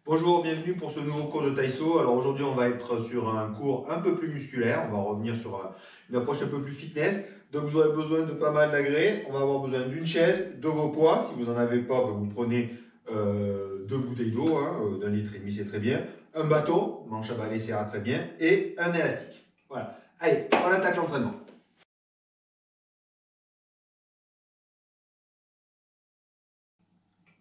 Bonjour, bienvenue pour ce nouveau cours de Taïso. Alors aujourd'hui, on va être sur un cours un peu plus musculaire. On va revenir sur une approche un peu plus fitness. Donc vous aurez besoin de pas mal d'agrès. On va avoir besoin d'une chaise, de vos poids. Si vous n'en avez pas, vous prenez 2 bouteilles d'eau, d'1,5 litre, c'est très bien. Un bâton, manche à balai, ça ira très bien. Et un élastique. Voilà. Allez, on attaque l'entraînement.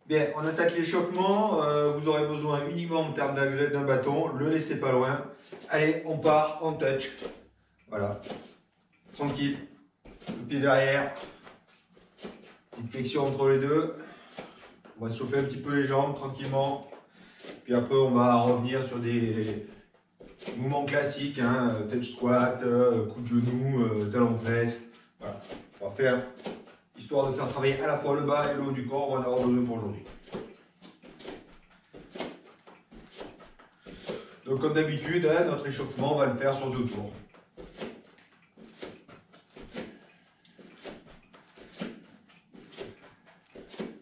Bien, on attaque l'échauffement. Vous aurez besoin uniquement en termes d'agrès d'un bâton. Le laissez pas loin. Allez, on part en touch. Voilà. Tranquille. Le pied derrière. Petite flexion entre les deux. On va se chauffer un petit peu les jambes tranquillement. Puis après, on va revenir sur des mouvements classiques. Touch squat, coup de genou, talon fesse. Voilà. On va faire, histoire de faire travailler à la fois le bas et le haut du corps, on va en avoir besoin pour aujourd'hui. Donc comme d'habitude, notre échauffement, on va le faire sur 2 tours.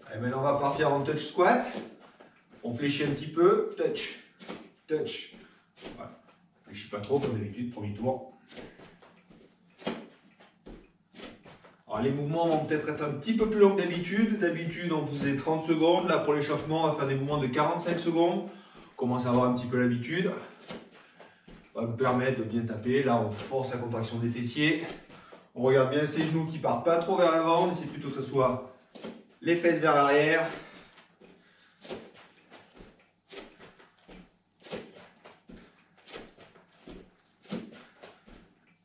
Allez, maintenant on va partir en touch squat. On fléchit un petit peu, touch, touch. Voilà. On fléchit pas trop comme d'habitude, premier tour. Alors les mouvements vont peut-être être un petit peu plus longs que d'habitude. D'habitude on faisait 30 secondes. Là pour l'échauffement, on va faire des mouvements de 45 secondes. On commence à avoir un petit peu l'habitude. Ça va nous permettre de bien taper. Là on force la contraction des fessiers. On regarde bien ces genoux qui partent pas trop vers l'avant. On essaie plutôt que ce soit les fesses vers l'arrière.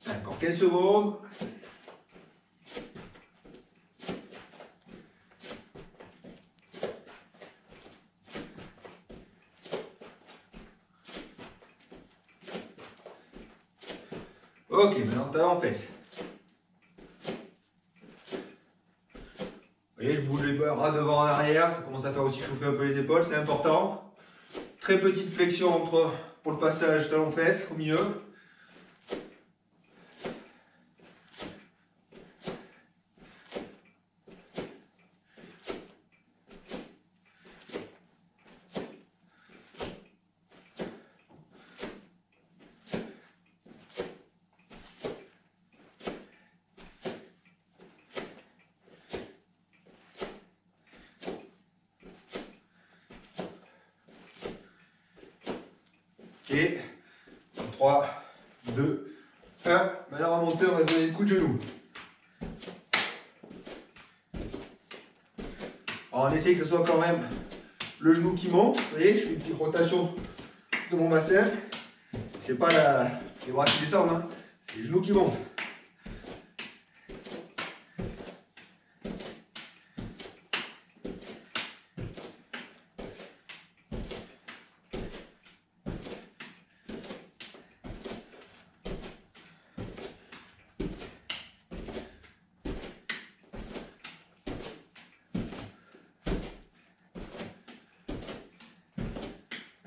Encore 15 secondes. Ok, maintenant talon fesses. Vous voyez, je bouge les bras devant en arrière, ça commence à faire aussi chauffer un peu les épaules, c'est important. Très petite flexion pour le passage talon fesses au milieu. Ok, 3, 2, 1. Maintenant on va monter, on va donner des coups de genou. Alors on essaie que ce soit quand même le genou qui monte. Vous voyez, je fais une petite rotation de mon bassin. C'est pas les bras qui descendent, c'est les genoux qui montent.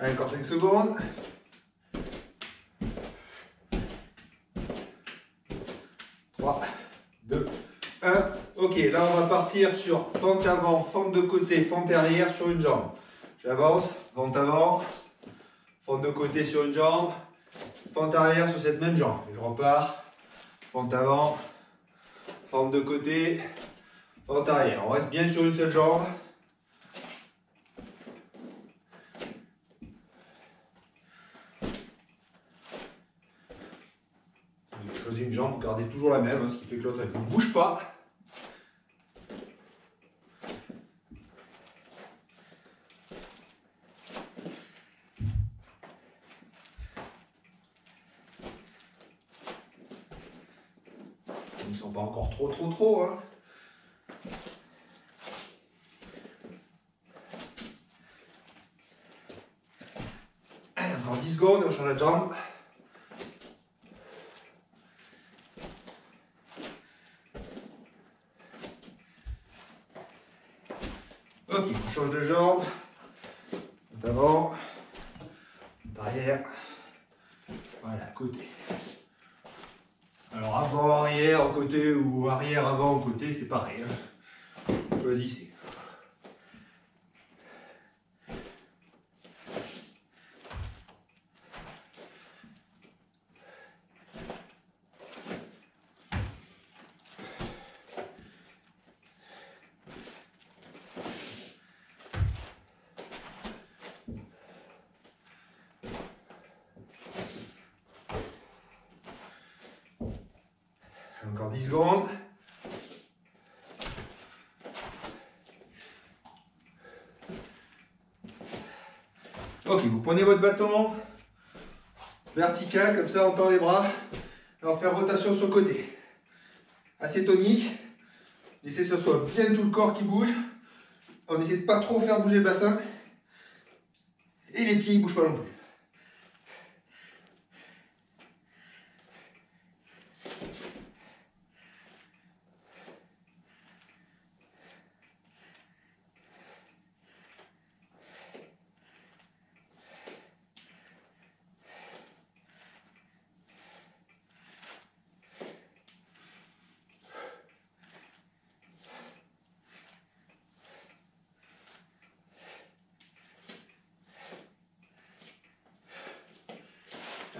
Allez, encore 5 secondes. Trois, 2, 1. Ok, là on va partir sur fente avant, fente de côté, fente arrière sur une jambe. J'avance, fente avant, fente de côté sur une jambe, fente arrière sur cette même jambe. Et je repars, fente avant, fente de côté, fente arrière. On reste bien sur une seule jambe. Choisissez une jambe, gardez toujours la même, ce qui fait que l'autre ne bouge pas. Ils ne sont pas encore trop. Allez, encore 10 secondes, on change la jambe. Ok, on change de jambe. D'avant, d'arrière. Voilà, côté. Alors avant, arrière, au côté ou arrière, avant, au côté, c'est pareil. Choisissez. 10 secondes. Ok, vous prenez votre bâton vertical, comme ça on tend les bras. Et on va faire rotation sur le côté. Assez tonique. Laissez que ce soit bien tout le corps qui bouge. On essaie de pas trop faire bouger le bassin. Et les pieds ne bougent pas non plus.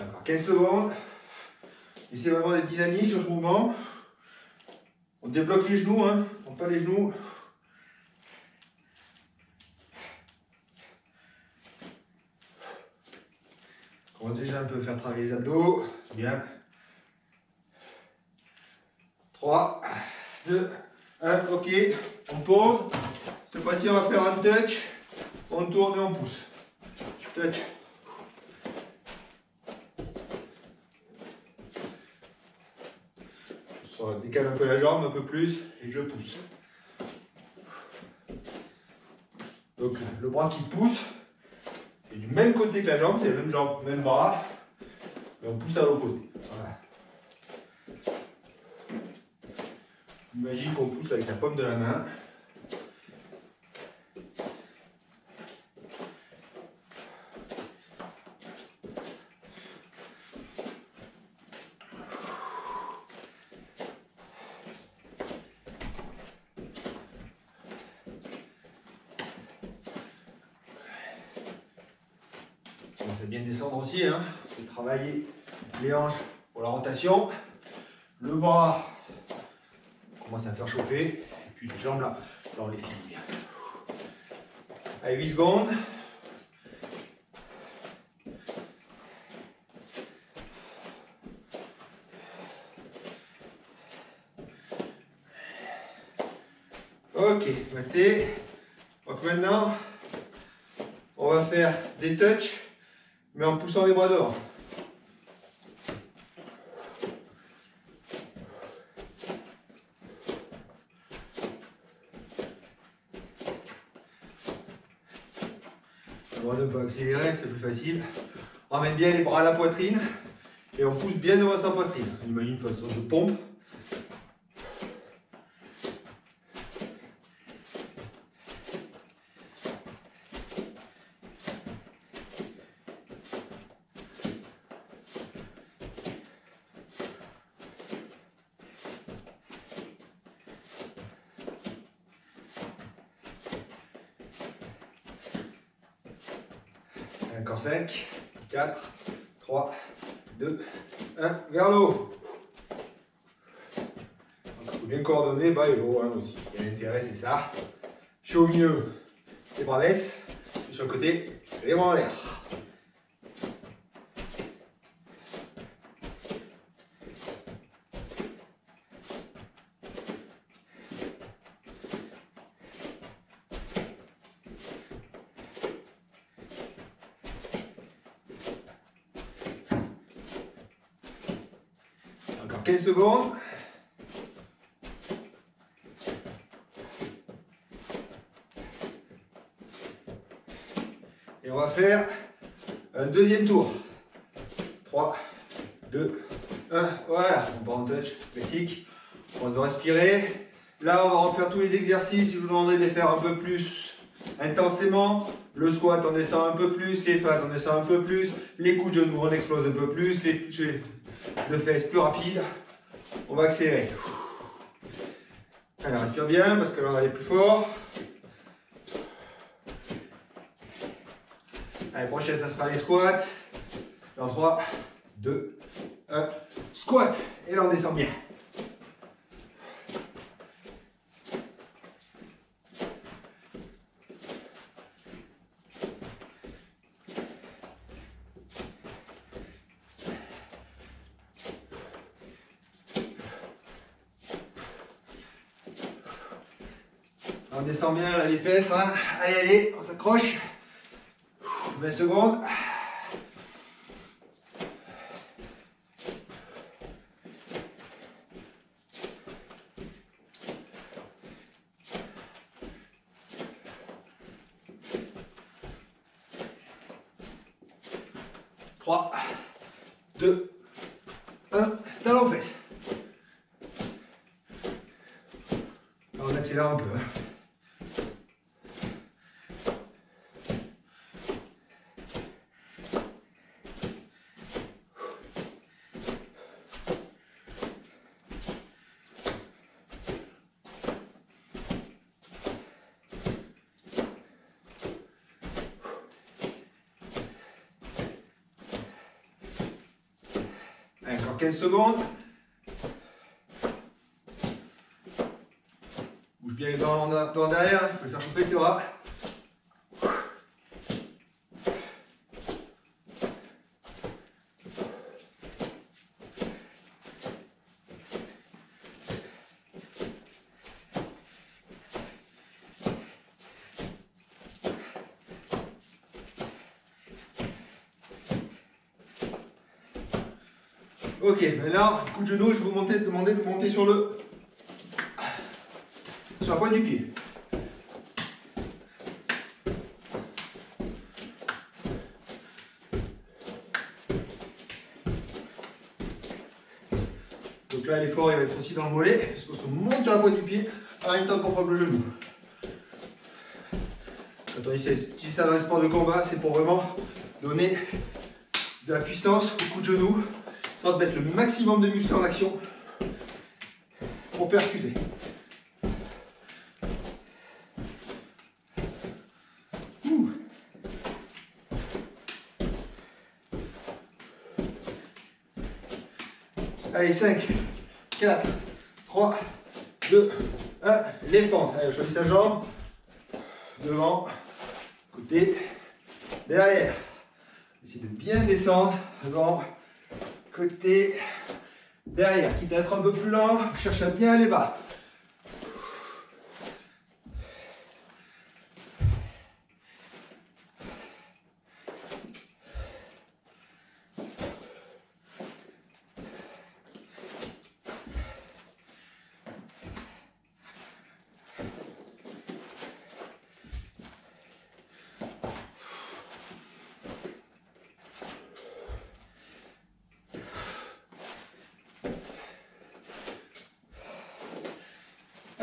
Encore 15 secondes. Essayez vraiment d'être dynamique sur ce mouvement. On débloque les genoux, hein. On pas les genoux. On va déjà un peu faire travailler les abdos. Bien. 3, 2, 1, ok. On pose. Cette fois-ci, on va faire un touch. On tourne et on pousse. Touch. Je décale un peu la jambe, un peu plus, et je pousse. Donc le bras qui pousse, c'est du même côté que la jambe, c'est la même jambe, même bras, mais on pousse à l'opposé. Voilà. Imagine qu'on pousse avec la paume de la main. On sait bien descendre aussi, hein. C'est travailler les hanches pour la rotation. Le bras, on commence à faire chauffer. Et puis les jambes là, on les finit bien. Allez, 8 secondes. Ok, mettez. Donc maintenant, on va faire des touches, mais en poussant les bras devant. On va un peu accélérer, c'est plus facile. On ramène bien les bras à la poitrine et on pousse bien devant sa poitrine. On imagine une façon de pompe. Encore 5, 4, 3, 2, 1, vers le haut. Il faut bien coordonner bas et haut, hein, aussi. Il y a l'intérêt, c'est ça. Je suis au milieu, les bras baissent. Je suis sur le côté, les bras en l'air. Encore 15 secondes. Et on va faire un deuxième tour. 3, 2, 1. Voilà, on part en touch, classique. On va respirer. Là, on va refaire tous les exercices. Je vous demanderai de les faire un peu plus intensément. Le squat, on descend un peu plus. Les fats, on descend un peu plus. Les coups de genoux, on explose un peu plus. Les touchés de fesses plus rapides. On va accélérer. Allez, respire bien parce que là, on va aller plus fort. Allez, prochaine, ça sera les squats. Dans 3, 2, 1. Squat. Et là, on descend bien. On descend bien là, les fesses. Hein. Allez, allez, on s'accroche. 20 secondes. Trois, 2, 1, talon aux fesses. Là, on accélère un peu. Hein. Encore 15 secondes. Bouge bien les bras dans derrière, il faut les faire chauffer ses bras. Ok, maintenant, coup de genou, je vais vous demander de monter sur la pointe du pied. Donc là, l'effort il va être aussi dans le mollet, parce qu'on se monte sur la pointe du pied en même temps qu'on frappe le genou. Quand on utilise ça dans les sports de combat, c'est pour vraiment donner de la puissance au coup de genou, histoire de mettre le maximum de muscles en action pour percuter. Allez, 5, 4, 3, 2, 1, les fentes. Allez, on choisit sa jambe. Devant, côté, derrière. Essayez de bien descendre. Devant, côté, derrière. Quitte à être un peu plus lent, cherche à bien aller bas.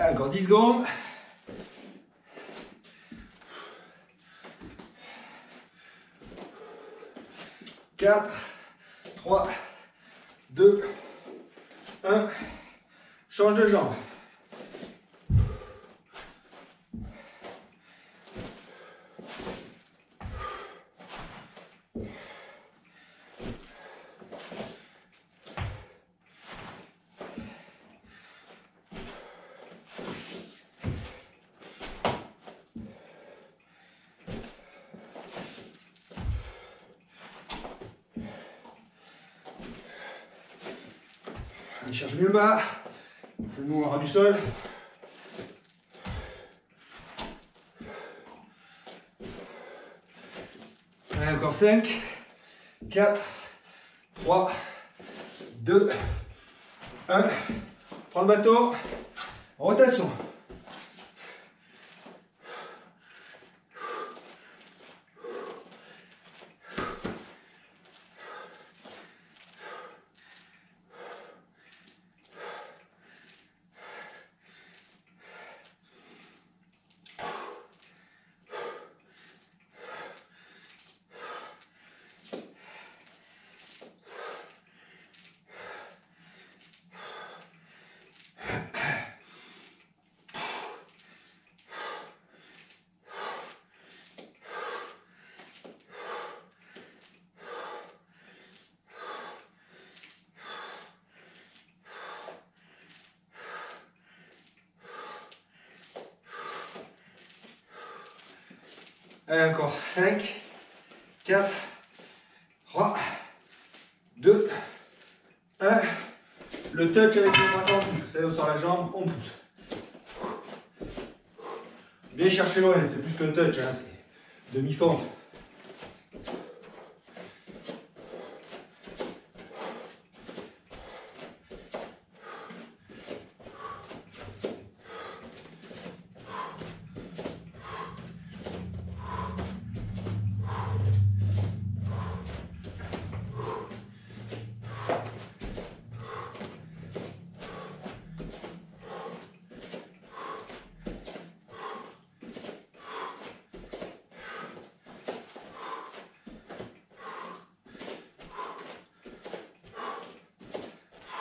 Encore 10 secondes. Quatre, 3, 2, 1. Change de jambe. Il cherche bien bas, genou en ras du sol. Allez, encore 5, 4, 3, 2, 1. Prends le bateau, rotation. Allez, encore 5, 4, 3, 2, 1. Le touch avec le bras tendu. Vous savez, on sort la jambe, on pousse. Viens chercher loin, c'est plus qu'un touch, hein, c'est demi-fente.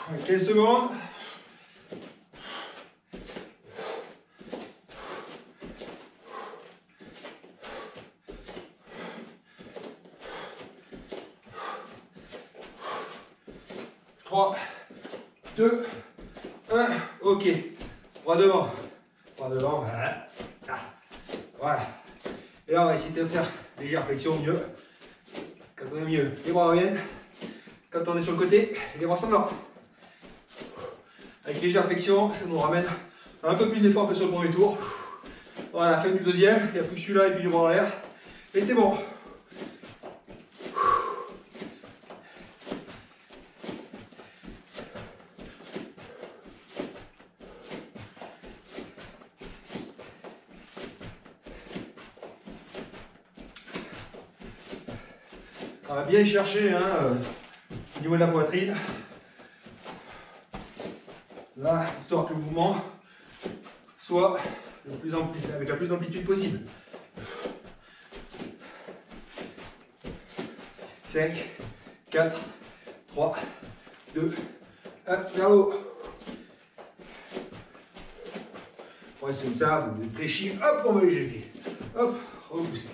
Allez, 15 secondes. Trois, deux, un, ok. Bras devant. Bras devant, voilà. Ah, voilà. Et là, on va essayer de faire légère flexion, mieux. Quand on est mieux, les bras reviennent. Quand on est sur le côté, les bras s'en vont. Avec légère flexion, ça nous ramène un peu plus d'effort que sur le premier tour. Voilà, fin du deuxième, il n'y a plus que celui-là et puis du bras en l'air. Et c'est bon. On va bien chercher hein, au niveau de la poitrine. Là, histoire que le mouvement soit avec la plus d'amplitude possible. 5, 4, 3, 2, 1, vers le haut. Ouais, c'est comme ça, vous fléchissez, hop, on va les jeter. Hop, repousser.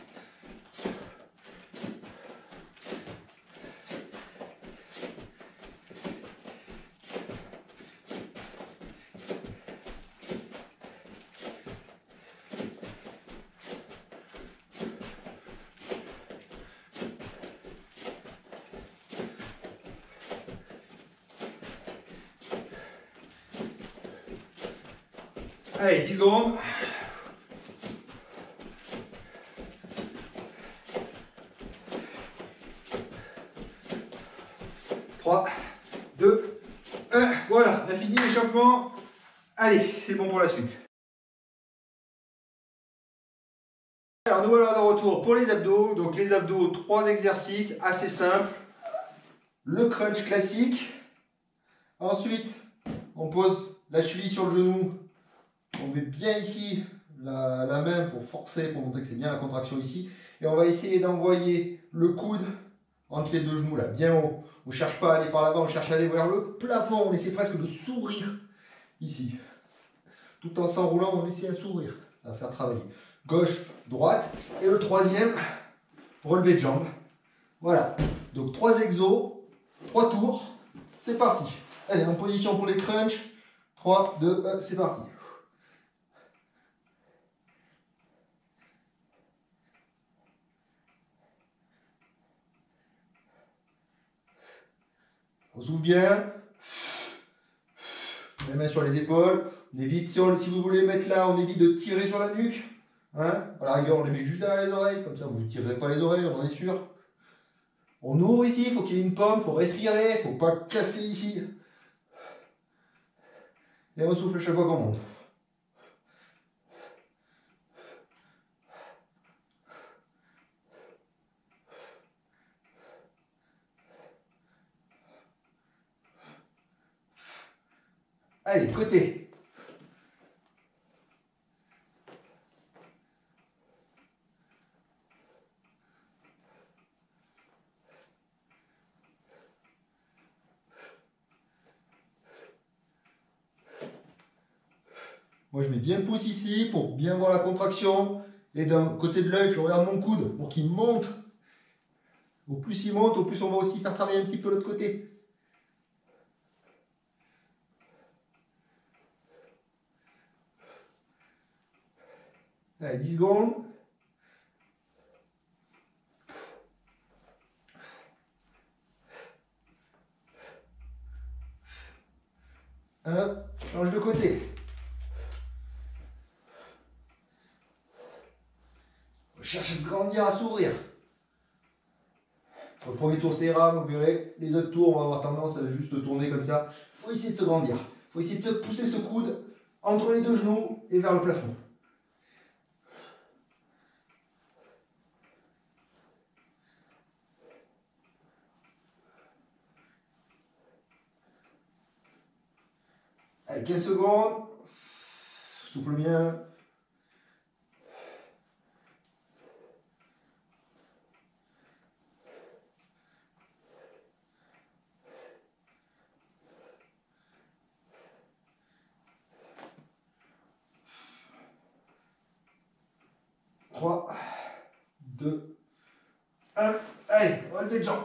Allez, 10 secondes. Trois, deux, un. Voilà, on a fini l'échauffement. Allez, c'est bon pour la suite. Alors, nous voilà de retour pour les abdos. Donc, les abdos, 3 exercices assez simples. Le crunch classique. Ensuite, on pose la cheville sur le genou. On met bien ici la main pour forcer, pour montrer que c'est bien la contraction ici. Et on va essayer d'envoyer le coude entre les deux genoux, là, bien haut. On ne cherche pas à aller par là-bas, on cherche à aller vers le plafond. On essaie presque de sourire ici. Tout en s'enroulant, on essaie un sourire. Ça va faire travailler. Gauche, droite. Et le troisième, relevé de jambes. Voilà. Donc 3 exos, 3 tours. C'est parti. Allez, en position pour les crunchs. 3, 2, 1, c'est parti. On s'ouvre bien. Les mains sur les épaules. On évite, si vous voulez mettre là, on évite de tirer sur la nuque. Hein, à la rigueur, on les met juste derrière les oreilles. Comme ça, vous ne tirerez pas les oreilles, on en est sûr. On ouvre ici, il faut qu'il y ait une pomme, il faut respirer, il ne faut pas casser ici. Et on souffle chaque fois qu'on monte. Allez, côté. Moi, je mets bien le pouce ici pour bien voir la contraction. Et d'un côté de l'œil, je regarde mon coude pour qu'il monte. Au plus il monte, au plus on va aussi faire travailler un petit peu l'autre côté. Allez, 10 secondes. Change de côté. cherche à se grandir, à s'ouvrir. Le premier tour, ça ira, vous verrez. Les autres tours, on va avoir tendance à juste tourner comme ça. Il faut essayer de se grandir. Il faut essayer de se pousser ce coude entre les deux genoux et vers le plafond. Allez, 15 secondes. Souffle bien. Trois, 2, 1. Allez, relevez de jambes.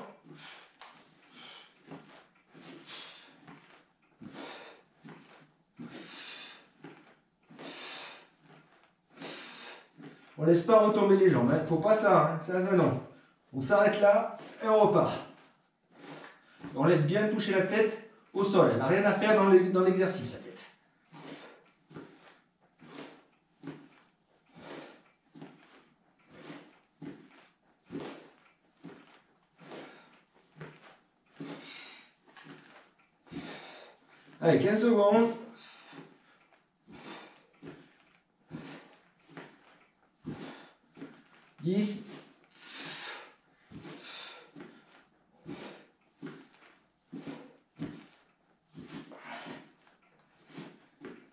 On laisse pas retomber les jambes, hein. Faut pas ça, hein. Ça non. On s'arrête là et on repart. On laisse bien toucher la tête au sol. Elle n'a rien à faire dans l'exercice, la tête. Allez, 15 secondes.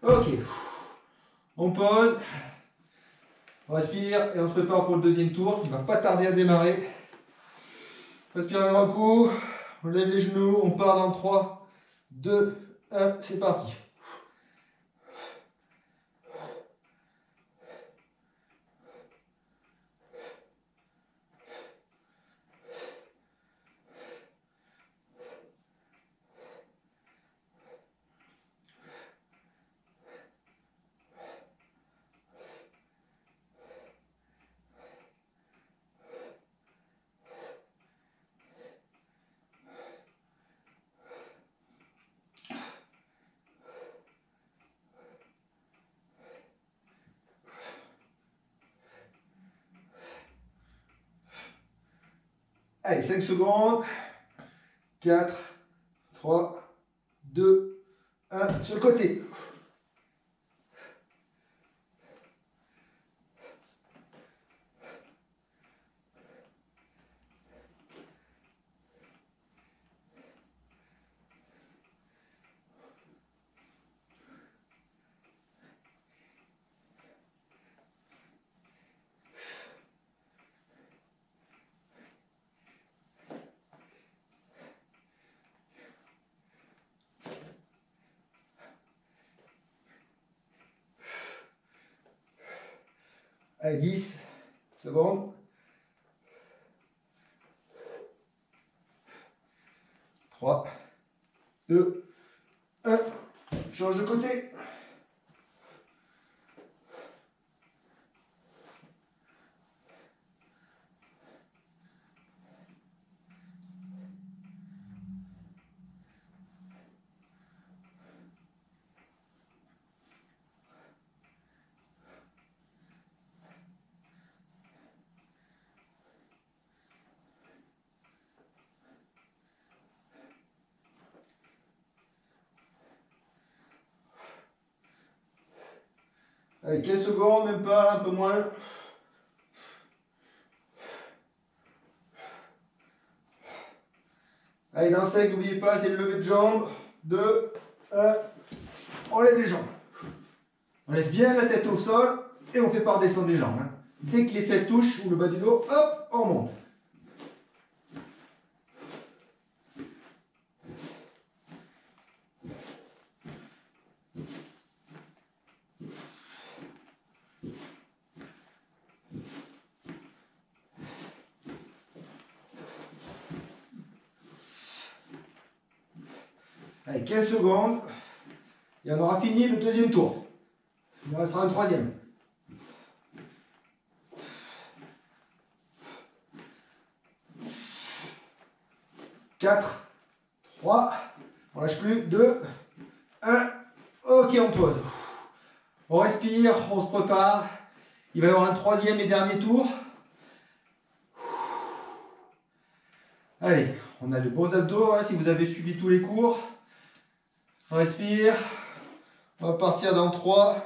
Ok, on pose, on respire et on se prépare pour le deuxième tour qui ne va pas tarder à démarrer. Respire un grand coup, on lève les genoux, on part dans 3, 2, 1, c'est parti. Allez, 5 secondes. 4, 3, 2, 1. Sur le côté. Allez, 10 secondes. 3, 2, 1. Change de côté. Allez, 15 secondes, même pas, un peu moins. Allez, dans 5, n'oubliez pas, c'est le lever de jambes. 2, 1, on lève les jambes. On laisse bien la tête au sol et on fait pas redescendre les jambes. Hein. Dès que les fesses touchent ou le bas du dos, hop, on monte. Allez, 15 secondes. Et on aura fini le deuxième tour. Il en restera un troisième. Quatre, 3, on lâche plus, 2, 1. Ok, on pose. On respire, on se prépare. Il va y avoir un troisième et dernier tour. Allez, on a les bons abdos, hein, si vous avez suivi tous les cours. On respire. On va partir dans 3,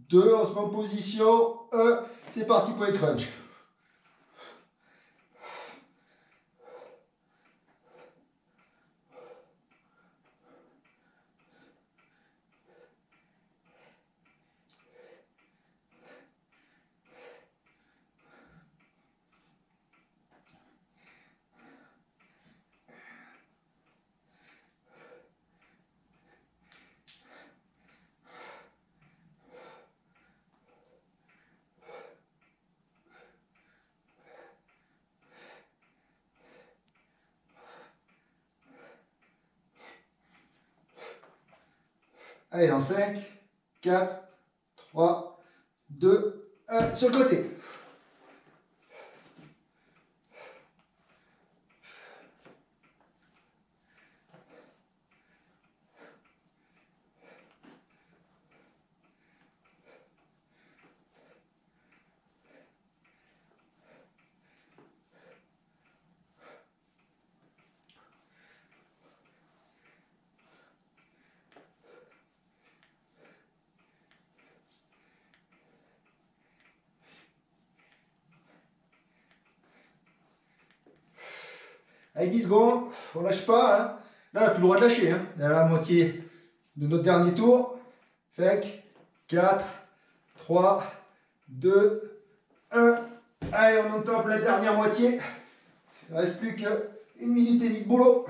2, on se met en position, 1. C'est parti pour les crunchs. Allez, dans 5, 4, 3, 2, 1, sur le côté. Avec 10 secondes, on lâche pas. Hein. Là, on n'a plus le droit de lâcher. Hein. Là, la moitié de notre dernier tour. 5, 4, 3, 2, 1. Allez, on entame la dernière moitié. Il ne reste plus qu'une minute et demie de boulot.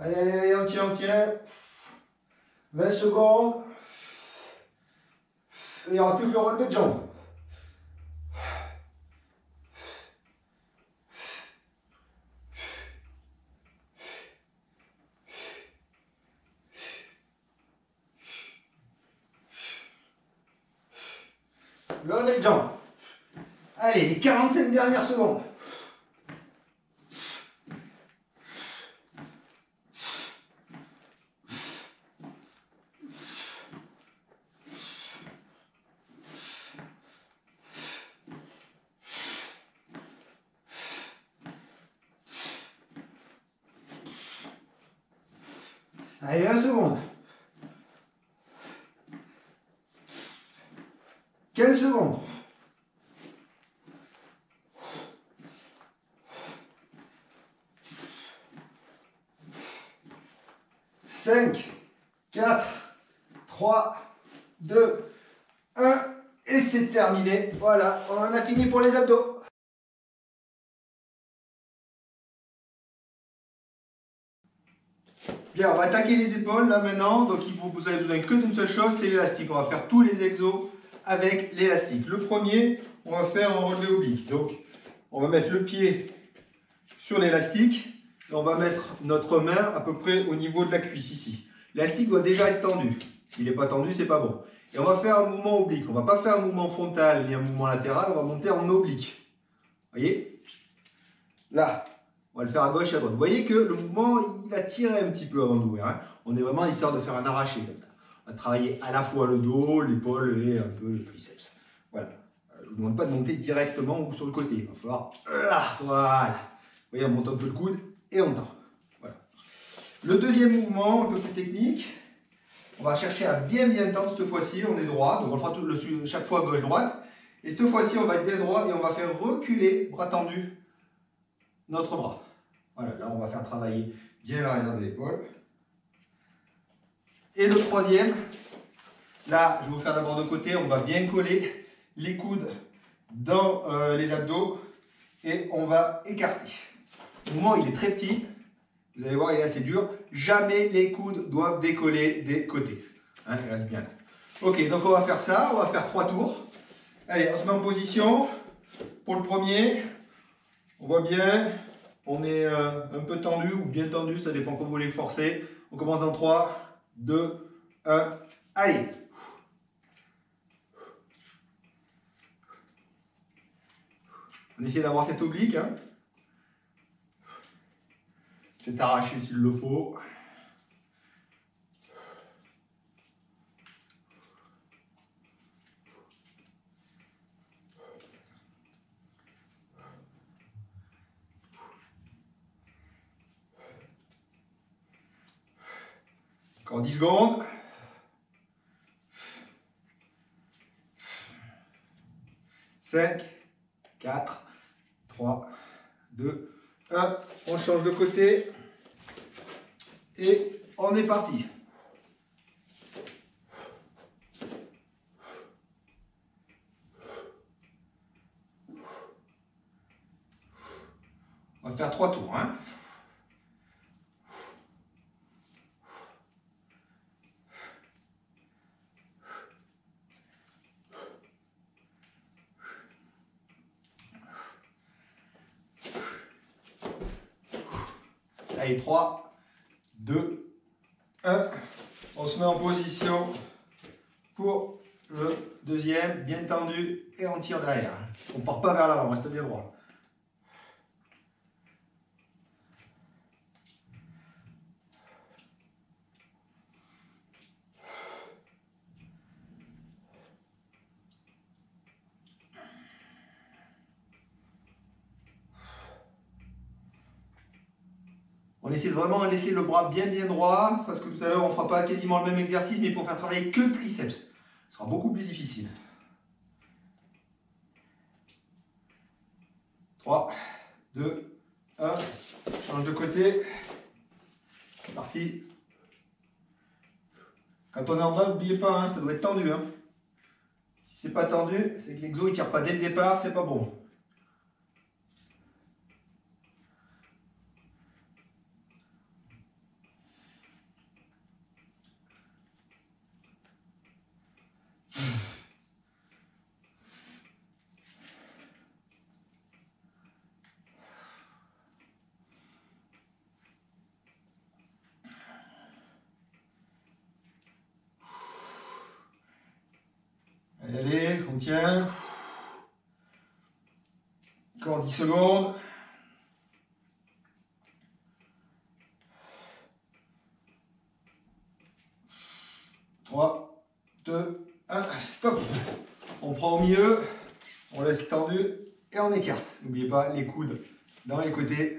Allez, allez, allez, on tient, on tient. 20 secondes. Il n'y aura plus que le relevé de jambes. Le relevé de jambes. Allez, les 45 dernières secondes. Allez, 20 secondes. 15 secondes. 5, 4, 3, 2, 1. Et c'est terminé. Voilà, on en a fini pour les abdos. Bien, on va attaquer les épaules là maintenant. Donc vous avez besoin que d'une seule chose, c'est l'élastique. On va faire tous les exos avec l'élastique. Le premier, on va faire un relevé oblique. Donc on va mettre le pied sur l'élastique et on va mettre notre main à peu près au niveau de la cuisse ici. L'élastique doit déjà être tendu. S'il n'est pas tendu, c'est pas bon. Et on va faire un mouvement oblique. On ne va pas faire un mouvement frontal ni un mouvement latéral, on va monter en oblique. Vous voyez? Là. On va le faire à gauche et à droite. Vous voyez que le mouvement, il va tirer un petit peu avant d'ouvrir. Hein. On est vraiment histoire de faire un arraché comme ça. On va travailler à la fois le dos, l'épaule et un peu le triceps. Voilà. Je ne vous demande pas de monter directement ou sur le côté. Il va falloir... Voilà. Vous voyez, on monte un peu le coude et on tend. Voilà. Le deuxième mouvement, un peu plus technique. On va chercher à bien tendre cette fois-ci. On est droit. Donc on le fera chaque fois gauche-droite. Et cette fois-ci, on va être bien droit et on va faire reculer, bras tendu, notre bras. Voilà, là on va faire travailler bien l'arrière de l'épaule. Et le troisième, là je vais vous faire d'abord de côté, on va bien coller les coudes dans les abdos et on va écarter. Le mouvement il est très petit, vous allez voir il est assez dur. Jamais les coudes doivent décoller des côtés. Hein, il reste bien là. Ok, donc on va faire ça, on va faire 3 tours. Allez, on se met en position pour le premier. On voit bien, on est un peu tendu ou bien tendu, ça dépend quand vous voulez forcer. On commence dans 3, 2, 1, allez. On essaie d'avoir cette oblique. Hein. C'est arraché s'il le faut. Encore 10 secondes. 5, 4, 3, 2, 1. On change de côté. Et on est parti. On va faire 3 tours. Hein. Allez, 3, 2, 1. On se met en position pour le deuxième, bien tendu, et on tire derrière. On ne part pas vers l'avant, on reste bien droit. On essaie de vraiment laisser le bras bien droit, parce que tout à l'heure on ne fera pas quasiment le même exercice, mais il faut faire travailler que le triceps. Ce sera beaucoup plus difficile. 3, 2, 1, change de côté. C'est parti. Quand on est en bas, n'oubliez pas, hein, ça doit être tendu. Hein. Si c'est pas tendu, c'est que l'exo ne tire pas dès le départ, c'est pas bon. Allez, on tient. Encore 10 secondes. 3, 2, 1, stop. On prend au milieu, on laisse tendu et on écarte. N'oubliez pas les coudes dans les côtés.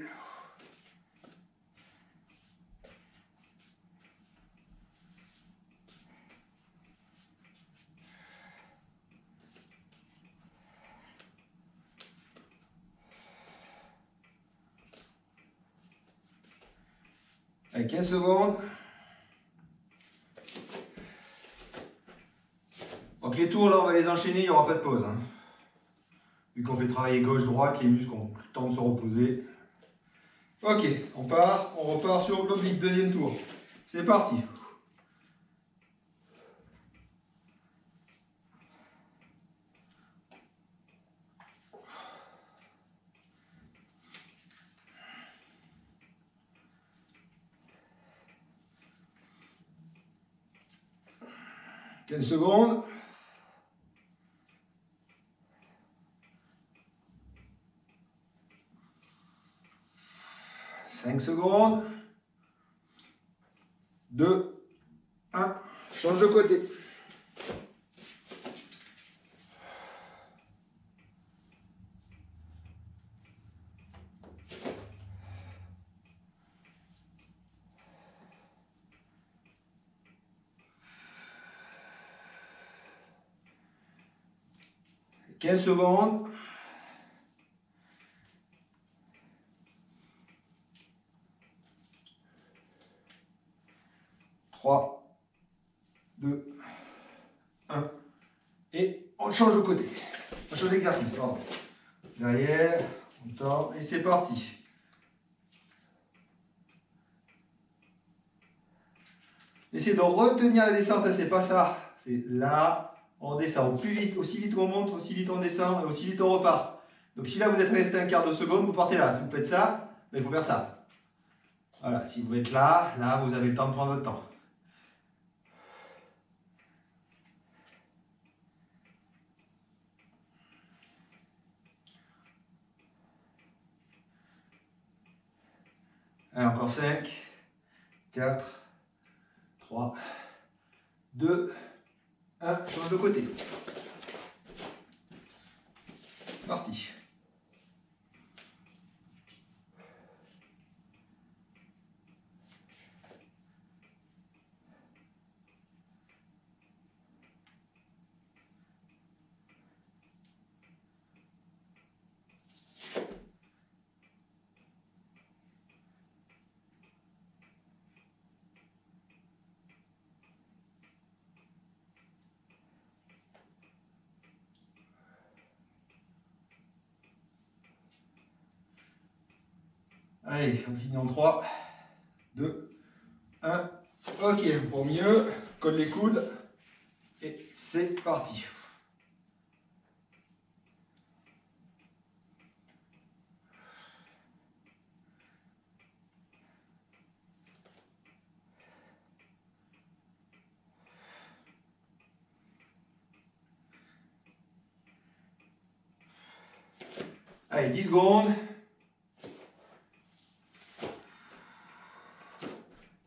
Allez, 15 secondes. Donc les tours là on va les enchaîner, il n'y aura pas de pause. Hein. Vu qu'on fait travailler gauche-droite, les muscles ont le temps de se reposer. Ok, on part, on repart sur l'oblique, deuxième tour. C'est parti. « 15 secondes. 5 secondes. 2, 1. Change de côté. « 15 secondes. 3, 2, 1. Et on change de côté. On change d'exercice, pardon. Derrière, on tord et c'est parti. Essayez de retenir la descente, c'est pas ça. C'est là, on descend. Au plus vite, aussi vite on monte, aussi vite on descend et aussi vite on repart. Donc si là vous êtes resté un quart de seconde, vous partez là. Si vous faites ça, ben, il faut faire ça. Voilà, si vous êtes là, vous avez le temps de prendre votre temps. Allez, encore 5, 4, 3, 2, 1, change de côté. Parti. Allez, on finit en 3, 2, 1. Ok, pour mieux, colle les coudes et c'est parti. Allez, 10 secondes.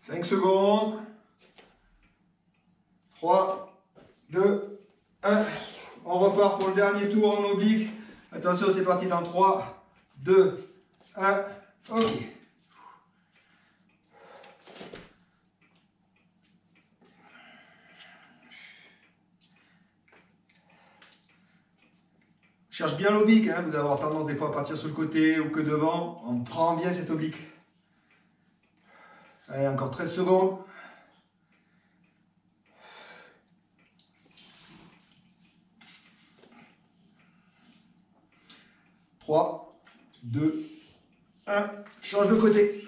5 secondes. 3, 2, 1. On repart pour le dernier tour en oblique. Attention, c'est parti dans 3, 2, 1. Ok. Cherche bien l'oblique, hein. Vous allez avoir tendance des fois à partir sur le côté ou que devant. On prend bien cette oblique. Allez, encore 13 secondes. 3, 2, 1. Change de côté.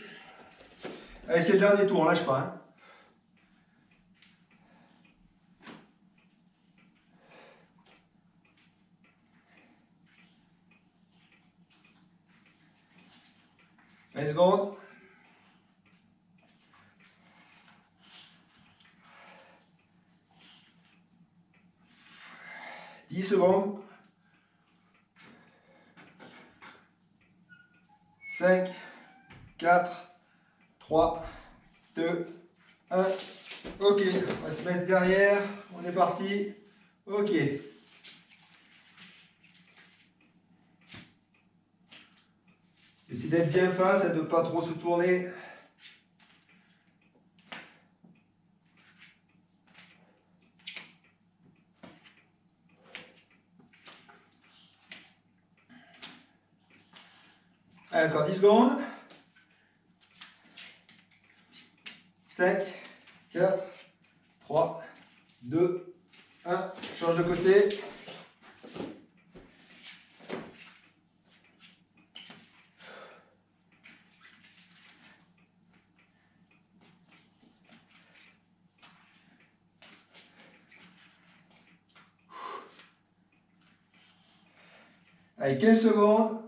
Allez, c'est le dernier tour, on lâche pas. Hein. Allez, secondes. 10 secondes. 5, 4, 3, 2, 1. Ok, on va se mettre derrière. On est parti. Ok. Essayez d'être bien face et de ne pas trop se tourner. Allez, encore 10 secondes. 5, 4, 3, 2, 1. Change de côté. Allez, 15 secondes.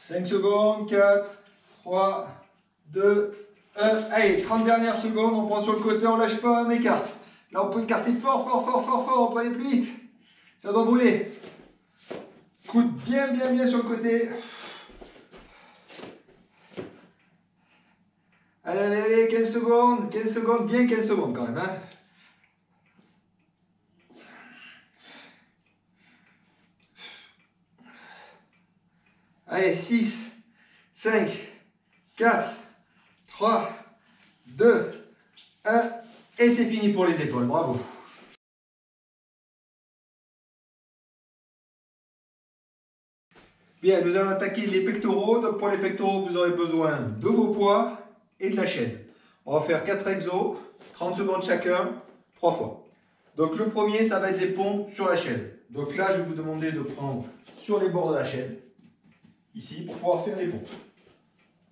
5 secondes, 4, 3, 2, 1. Allez, 30 dernières secondes, on prend sur le côté, on lâche pas, on écarte. Là, on peut écarter fort, fort, fort, fort, fort, on peut aller plus vite. Ça doit brûler. Coude bien, bien, bien sur le côté. Allez, allez, allez, 15 secondes, bien 15 secondes quand même. Hein. Allez, 6, 5, 4, 3, 2, 1. Et c'est fini pour les épaules. Bravo. Bien, nous allons attaquer les pectoraux. Donc pour les pectoraux, vous aurez besoin de vos poids et de la chaise. On va faire 4 exos, 30 secondes chacun, 3 fois. Donc le premier, ça va être les pompes sur la chaise. Donc là, je vais vous demander de prendre sur les bords de la chaise. Ici, pour pouvoir faire les pompes.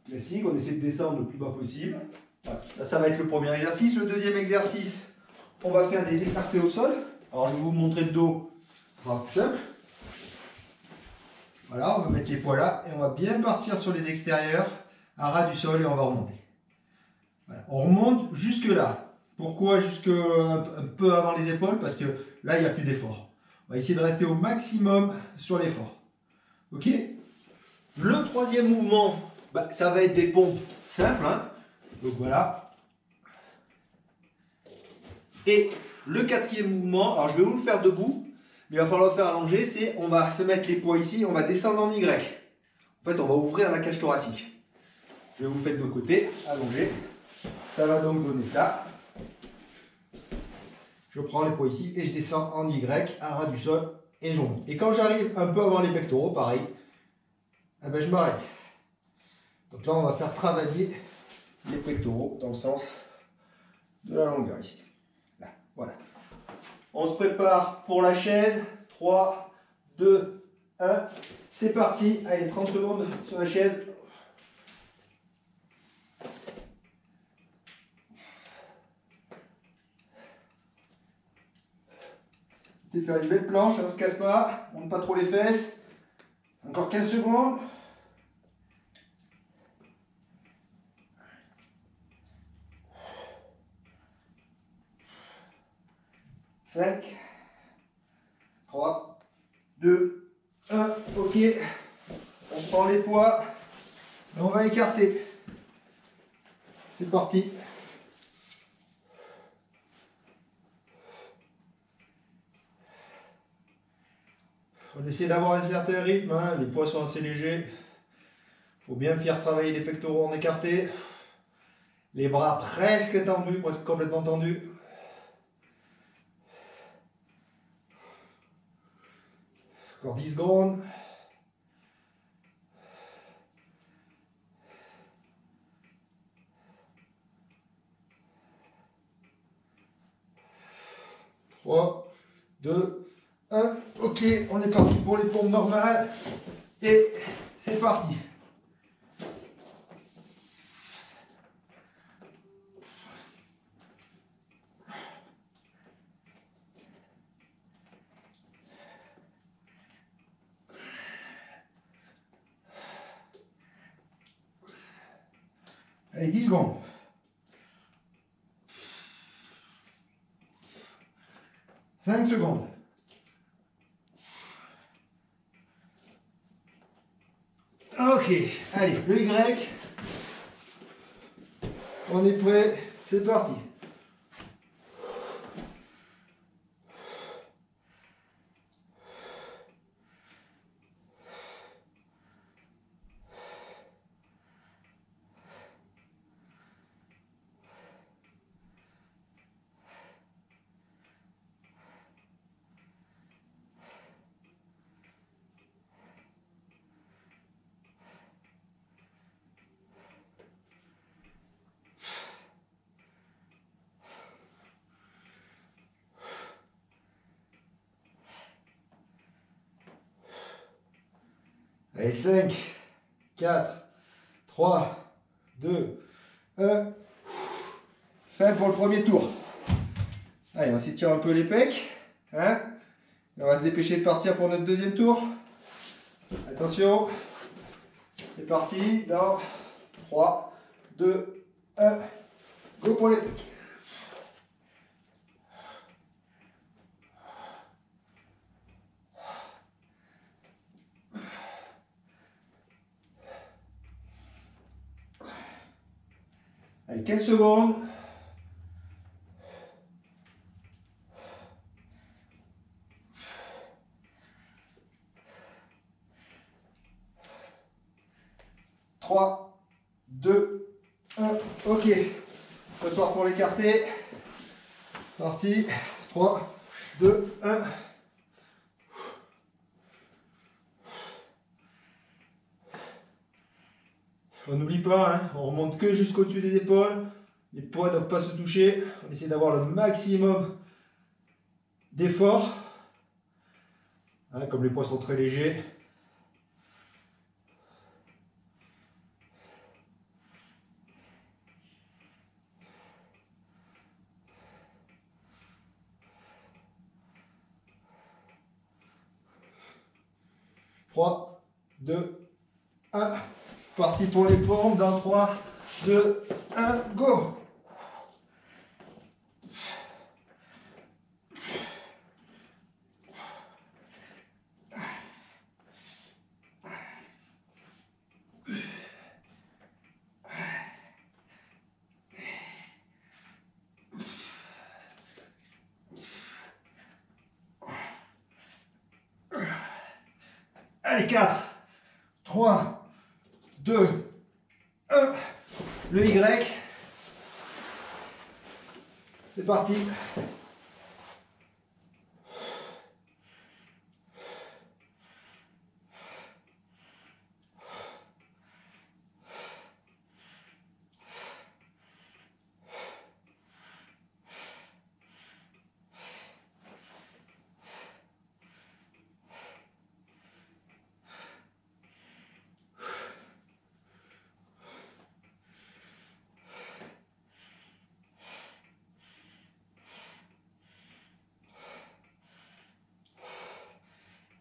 Classique, on essaie de descendre le plus bas possible. Voilà. Là, ça va être le premier exercice. Le deuxième exercice, on va faire des écartés au sol. Alors, je vais vous montrer le dos. Ce sera plus simple. Voilà, on va mettre les poids là et on va bien partir sur les extérieurs à ras du sol et on va remonter. Voilà. On remonte jusque là. Pourquoi jusque un peu avant les épaules? Parce que là, il n'y a plus d'effort. On va essayer de rester au maximum sur l'effort. Ok? Le troisième mouvement, ça va être des pompes simples. Hein. Donc voilà. Et le quatrième mouvement, alors je vais vous le faire debout, mais il va falloir le faire allongé, c'est on va se mettre les poids ici, on va descendre en Y. En fait, on va ouvrir la cage thoracique. Je vais vous faire de l'autre côté, allongé. Ça va donc donner ça. Je prends les poids ici et je descends en Y, à ras du sol, et je remonte. Et quand j'arrive un peu avant les pectoraux, pareil, eh ben je m'arrête. Donc là, on va faire travailler les pectoraux dans le sens de la longueur ici. Là, voilà. On se prépare pour la chaise. 3, 2, 1. C'est parti. Allez, 30 secondes sur la chaise. C'est faire une belle planche, on ne se casse pas. On ne monte pas trop les fesses. Encore 15 secondes. 5, 3, 2, 1, ok. On prend les poids et on va écarter. C'est parti. On essaie d'avoir un certain rythme, hein. Les poids sont assez légers. Il faut bien faire travailler les pectoraux en écarté. Les bras presque tendus, presque complètement tendus. Encore 10 secondes. Trois, 2, 1. Ok, on est parti pour les pompes normales. Et c'est parti. Allez, 10 secondes. 5 secondes. Ok, allez, le Y. On est prêt, c'est parti. Allez, 5, 4, 3, 2, 1. Fin pour le premier tour. Allez, on s'étire un peu les pecs. Hein? On va se dépêcher de partir pour notre deuxième tour. Attention. C'est parti. Dans 3, 2, 1. Go pour les pecs. Allez, 15 secondes. Trois, 2, 1. Ok. Prépare pour l'écarter. Parti. 3, 2, 1. On n'oublie pas, hein, on remonte que jusqu'au-dessus des épaules. Les poids ne doivent pas se toucher. On essaie d'avoir le maximum d'effort. Hein, comme les poids sont très légers. 3, 2, 1. Parti pour les pompes dans 3, 2, 1, go. Allez, 4, 3, 2, 1. Le Y. C'est parti.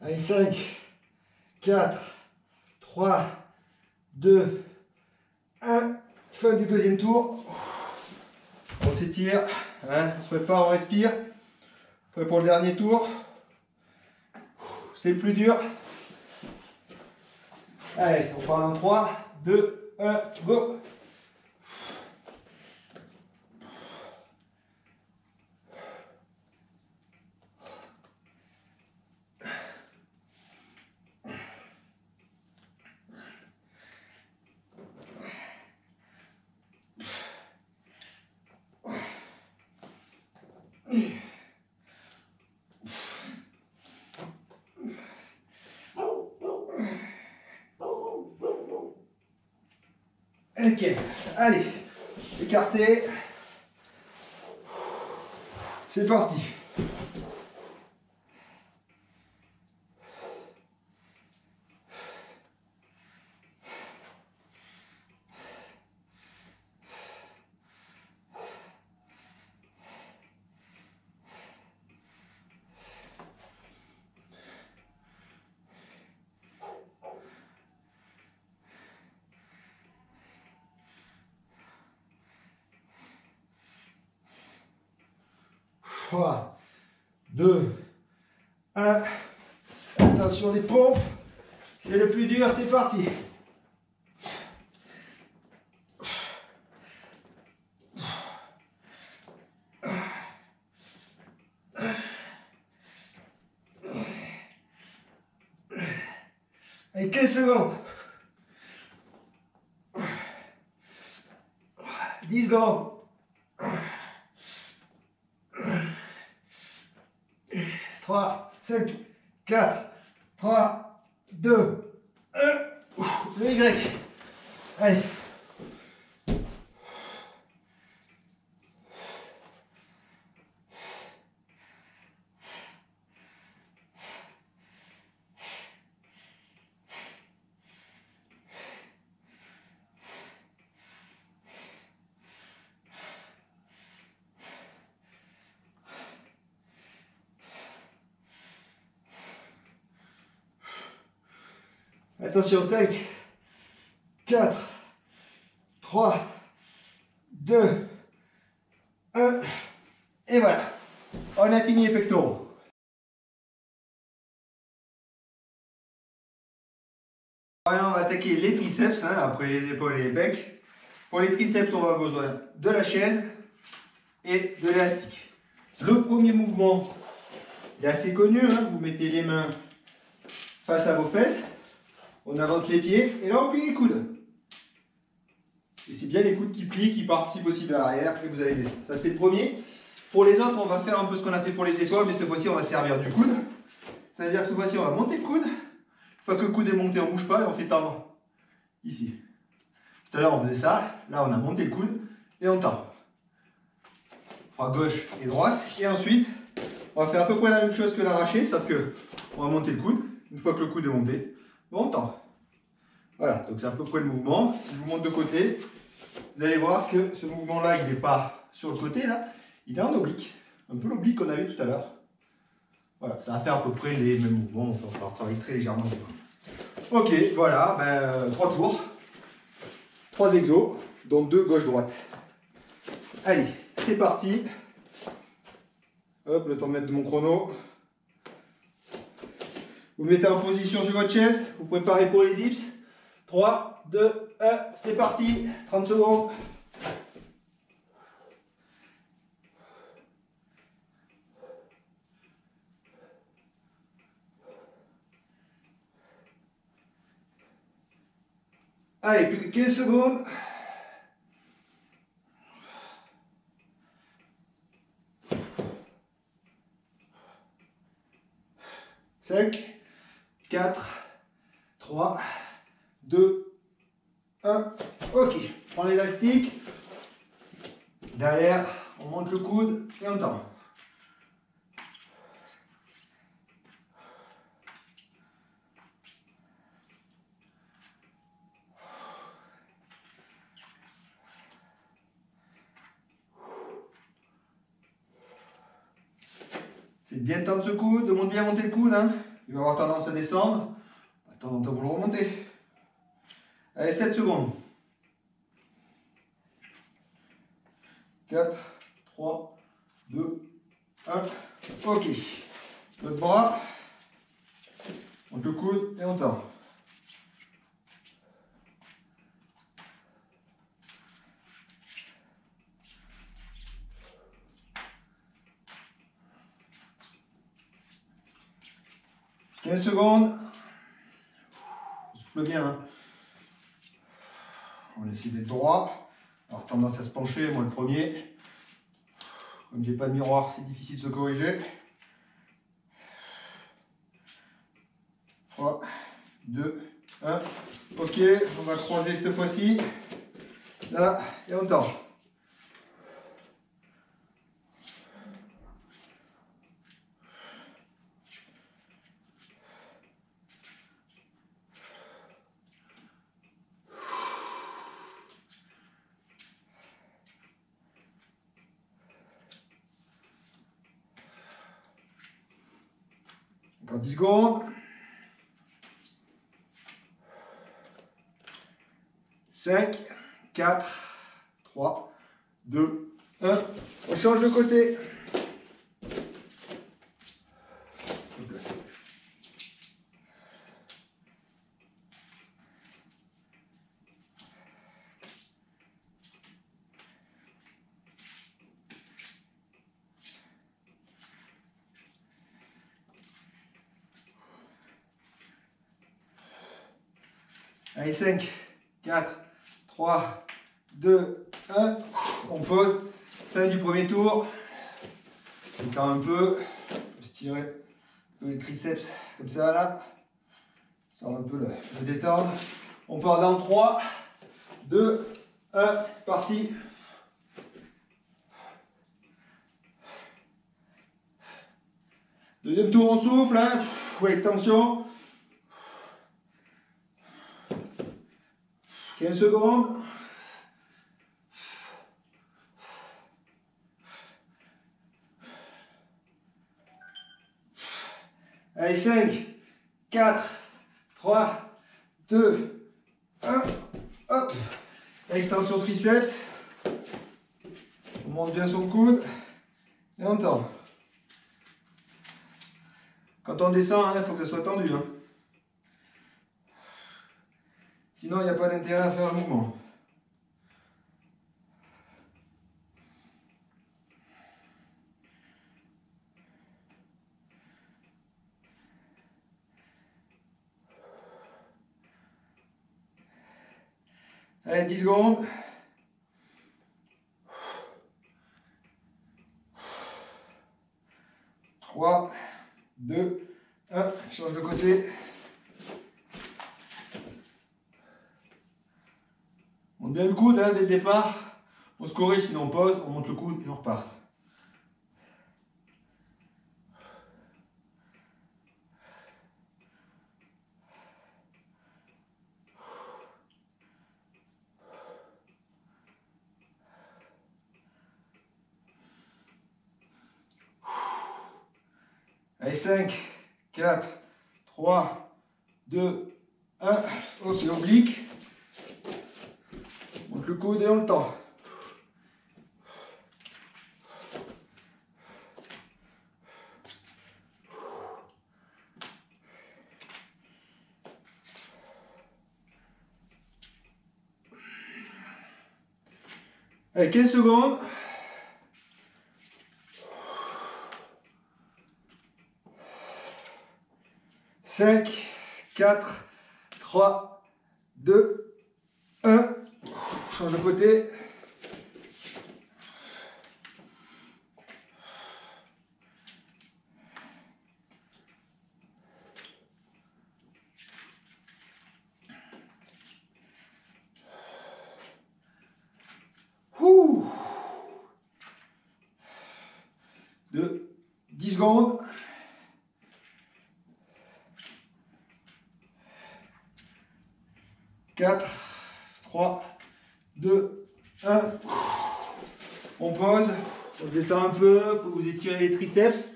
Allez, 5, 4, 3, 2, 1. Fin du deuxième tour. On s'étire, hein, on se prépare, on respire. Prêt pour le dernier tour. C'est le plus dur. Allez, on part dans 3, 2, 1, go. Ok, allez, écarté. C'est parti. Trois, 2, 1. Attention les pompes. C'est le plus dur, c'est parti. Allez, 15 secondes. 10 secondes. 3, 5, 4, 3, 2, 1. Le Y. Allez. Attention, 5, 4, 3, 2, 1. Et voilà. On a fini les pectoraux. Maintenant, on va attaquer les triceps, hein, après les épaules et les pecs. Pour les triceps, on va avoir besoin de la chaise et de l'élastique. Le premier mouvement est assez connu. Hein, vous mettez les mains face à vos fesses. On avance les pieds et là on plie les coudes. Et c'est bien les coudes qui plient, qui participent aussi vers l'arrière et vous allez descendre. Ça c'est le premier. Pour les autres, on va faire un peu ce qu'on a fait pour les épaules, mais cette fois-ci on va servir du coude. C'est-à-dire que cette fois-ci on va monter le coude. Une fois que le coude est monté, on ne bouge pas et on fait tendre ici. Tout à l'heure on faisait ça, là on a monté le coude et on tend. On fera gauche et droite. Et ensuite, on va faire à peu près la même chose que l'arraché, sauf que on va monter le coude. Une fois que le coude est monté, on tend. Voilà, donc c'est à peu près le mouvement. Si je vous montre de côté, vous allez voir que ce mouvement-là, il n'est pas sur le côté, là, il est en oblique. Un peu l'oblique qu'on avait tout à l'heure. Voilà, ça va faire à peu près les mêmes mouvements. On va travailler très légèrement. Ok, voilà, ben, 3 tours, 3 exos, dont 2 gauche-droite. Allez, c'est parti. Hop, le temps de mettre mon chrono. Vous mettez en position sur votre chaise, vous préparez pour les dips. 3, 2, 1, c'est parti. 30 secondes. Allez, plus que 15 secondes. 5, 4, 3, 2, 1. Ok, prends l'élastique. Derrière, on monte le coude et on tend. C'est bien tendre ce coude, demande bien à monter le coude. Hein. Il va avoir tendance à descendre. Attends, vous le remontez. Allez, 7 secondes. 4, 3, 2, 1. Ok. L'autre bras. On monte le coude et on tend. « 15 secondes. On souffle bien. Hein. On essaie d'être droit. Alors tendance à se pencher, moi le premier. Comme j'ai pas de miroir, c'est difficile de se corriger. 3, 2, 1. Ok, on va croiser cette fois-ci. Là, et on tend. Encore 10 secondes. 5, 4, 3, 2, 1. On change de côté. Allez, 5, 4, 3, 2, 1. On pose. Fin du premier tour. On tend un peu. On peut se tirer un peu les triceps comme ça là. Histoire un peu le détendre. On part dans 3, 2, 1. Parti. Deuxième tour, on souffle. Hein. Extension. 15 secondes. Allez, 5, 4, 3, 2, 1. Hop. Extension triceps. On monte bien son coude. Et on tend. Quand on descend, il faut que ça soit tendu. Hein. Sinon, il n'y a pas d'intérêt à faire le mouvement. Allez, 10 secondes. 3, 2, 1. Change de côté. On monte bien le coude hein, dès le départ. On se corrige, sinon on pose, on monte le coude et on repart. Allez, 5, 4, 3, 2, 1. Ok, oblique. Monte le coude et on le tend. Allez, 15 secondes. 5, 4, 3, 2, 1. Change de côté. Ouh. 10 secondes. 4, 3, 2, 1. On pose, on se détend un peu pour vous étirer les triceps.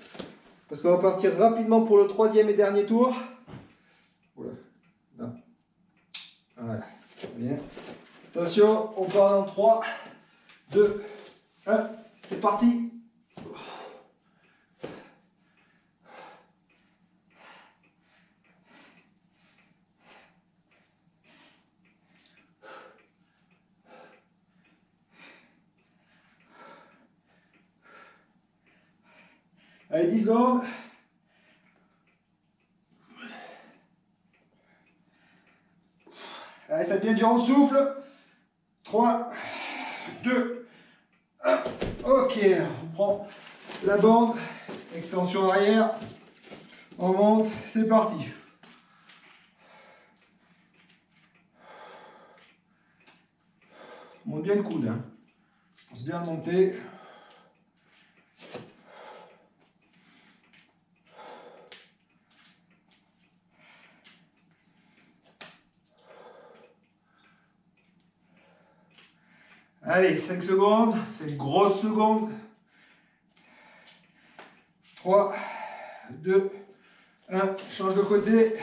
Parce qu'on va partir rapidement pour le troisième et dernier tour. Voilà. Là. Voilà. Bien. Attention, on part dans 3, 2, 1. C'est parti. Allez, 10 secondes. Allez, ça devient dur, on souffle. 3, 2, 1. Ok, on prend la bande. Extension arrière. On monte, c'est parti. On monte bien le coude. Hein. On se bien monter. Allez, 5 secondes, c'est une grosse seconde. 3, 2, 1, change de côté.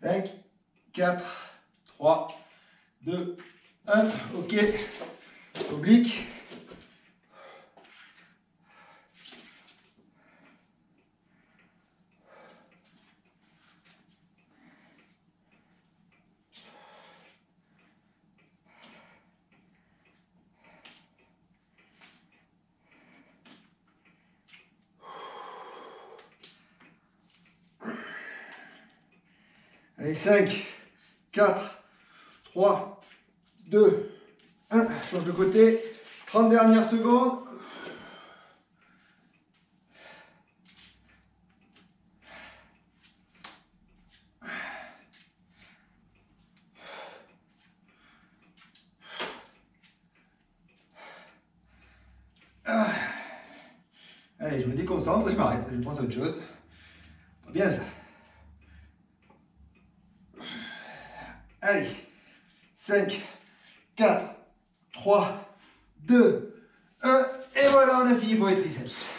Cinq, 4, 3, 2, 1. Ok. Oblique. Allez, 5, 4, 3, 2, 1. Change de côté. 30 dernières secondes. Allez, je me déconcentre, je m'arrête, je pense à autre chose. Bien ça. Allez, 5, 4, 3, 2, 1, et voilà, on a fini pour les triceps.